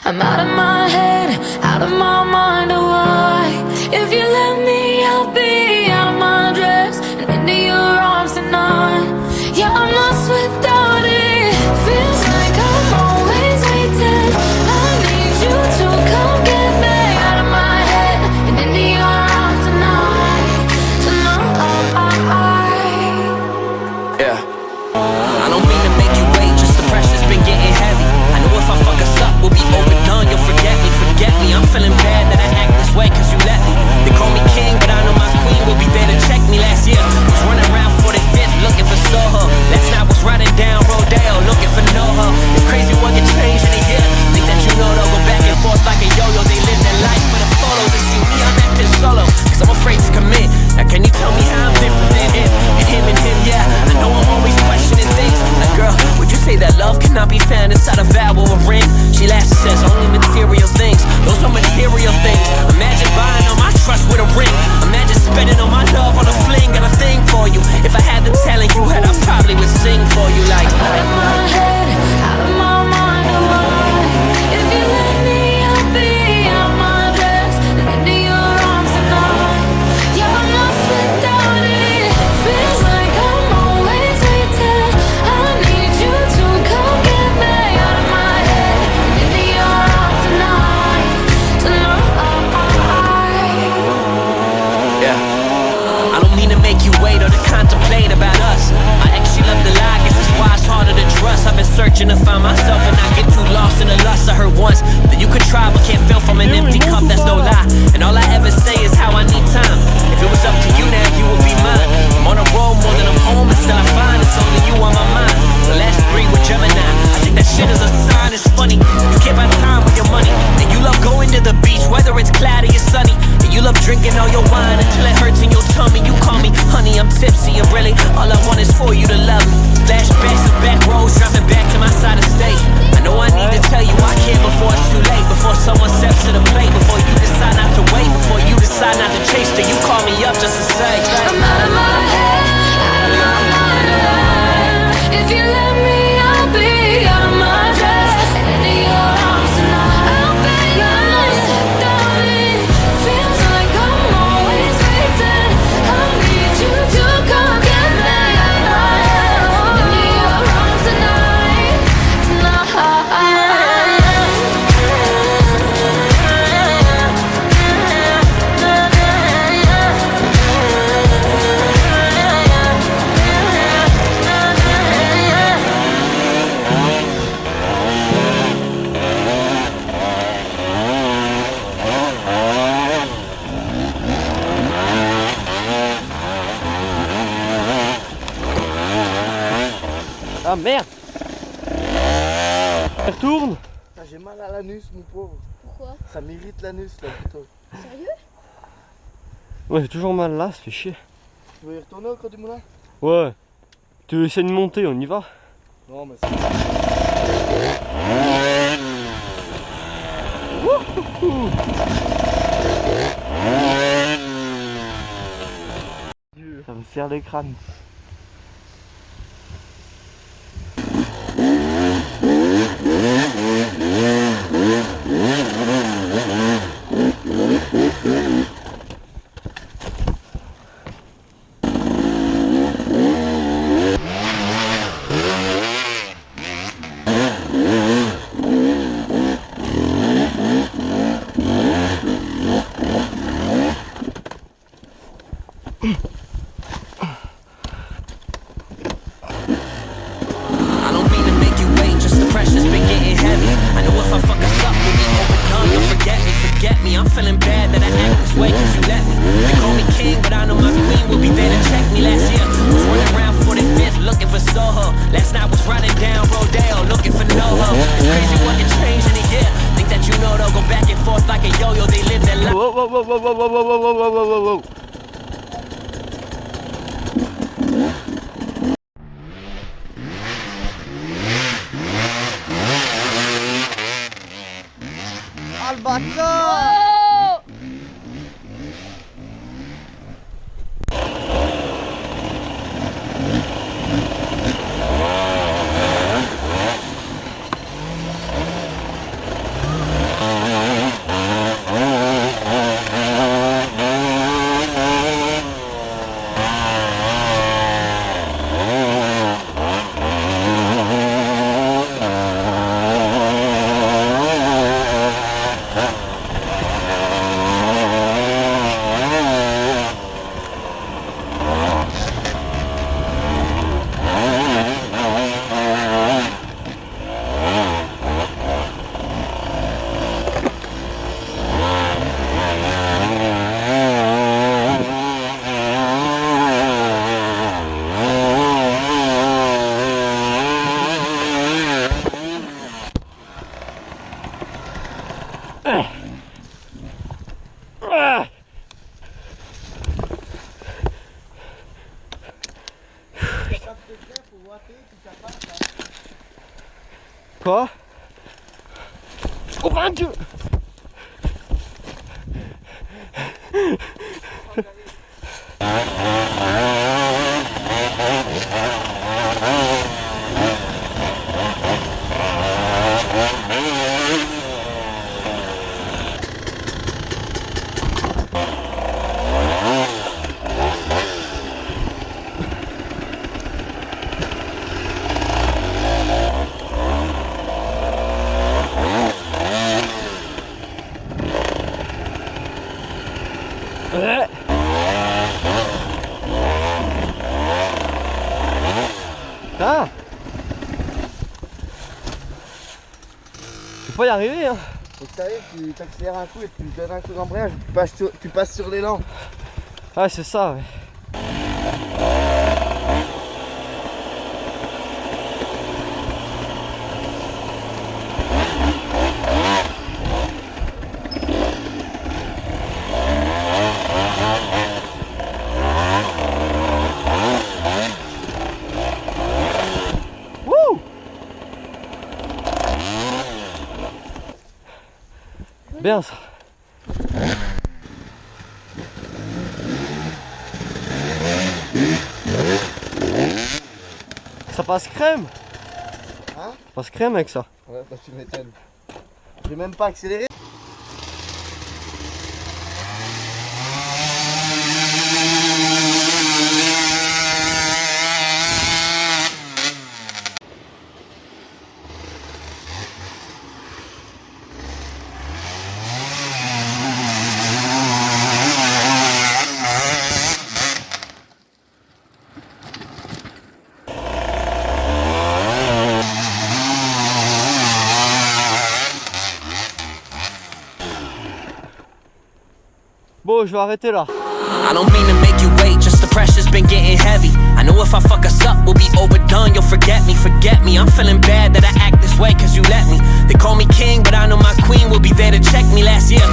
I'm out of my head, out of my mind, oh why? If you let me, I'll be out of my dress and into your arms tonight. Yeah, I'm lost without it. Feels like I'm always waiting. I need you to come get me out of my head and into your arms tonight. Yeah. I don't mean to make you wait, just the pressure's been getting heavy. I know if I fuck us up, we'll be overdone. You'll forget me. I'm feeling bad that I act this way, cause you let me. They call me king, but I know my queen will be there to check me. Last year, was running around 45th, looking for Soho. Last night was riding down Rodeo, looking for NoHo. It's crazy what can change in a year. Think that you know they'll go back and forth like a yo-yo. They live their life for the photos. They see me, I'm acting solo, cause I'm afraid to commit. Now can you tell me how I'm different than him? And him, yeah. I know I'm always questioning things. Like girl, would you say that love cannot be found inside a vow or a ring? She laughs and says only material things. Those are material things. Imagine buying all my trust with a ring. Imagine spending all my love on a fling. Got a thing for you. If I had the talent you had, I probably would sing for you like out of my head, out of my mind, oh why? If you let me, I'll be out of my dress and into your arms tonight. Yeah, I'm lost without it. Feels like I'm always waiting. I need you to come get me out of my head and into your arms tonight. Yeah. I don't mean to make you wait or to contemplate about us. I actually love to lie, guess that's why it's harder to trust. I've been searching to find myself and I get too lost in the lust. I heard once that you could try but can't fill from an empty cup, that's no lie. And all I ever say is how I need time. If it was up to you now, you would be mine. I'm on a road more than I'm home, and still I find it's only you on my mind. The last three were Gemini. I think that shit is a sign, it's funny. You can't buy time with your money. And you love going to the beach, whether it's cloudy or sunny. And you love drinking all your wine until it hurts in your tummy. You call me honey, I'm tipsy, and really all I want is for you to love me. Flashbacks and back roads, driving back to my side of state. I know I need to tell you I care before it's too late. Before someone steps to the plate, before you decide not to wait, before you decide not to chase, till you call me up just to say I'm out of my head, out of my mind, oh why? If you let me, I'll be out of my dress and into your arms tonight. I'll be lost without it. Feels like I'm always waiting. I need you to come get me out of my head into your arms tonight, Ah merde! Retourne! J'ai mal à l'anus, mon pauvre. Pourquoi? Ça m'irrite l'anus là, putain. Sérieux? Ouais, j'ai toujours mal là, ça fait chier. Tu veux y retourner au creux du moulin? Ouais. Tu essaies de monter, on y va? Non, mais c'est... Ça me serre les crânes. I'm feeling bad that I act this way cause you let me. They call me king, but I know my queen will be there to check me. Last year, was running around 45th looking for Soho. Last night was riding down Rodeo looking for NoHo. It's crazy what can change in a year. Think that you know they'll go back and forth like a yo-yo. They live their life. Whoa, whoa, whoa, whoa, whoa, whoa, whoa, whoa, whoa, whoa, whoa. Ah le bâtard! Quoi? Oh mon Dieu! Ah! Tu peux pas y arriver hein! Faut que t'arrives, tu t'accélères un coup et tu donnes un coup d'embrayage, tu passes sur l'élan. Ah c'est ça ouais. Bien ça. Ça passe crème. Hein? Ça passe crème avec ça. Ouais, bah tu m'étonnes. J'ai même pas accéléré. Bon, je vais arrêter là. I don't mean to make you wait, just the pressure's been getting heavy. I know if I fuck us up, we'll be overdone. You'll forget me. I'm feeling bad that I act this way cause you let me. They call me king, but I know my queen will be there to check me. Last year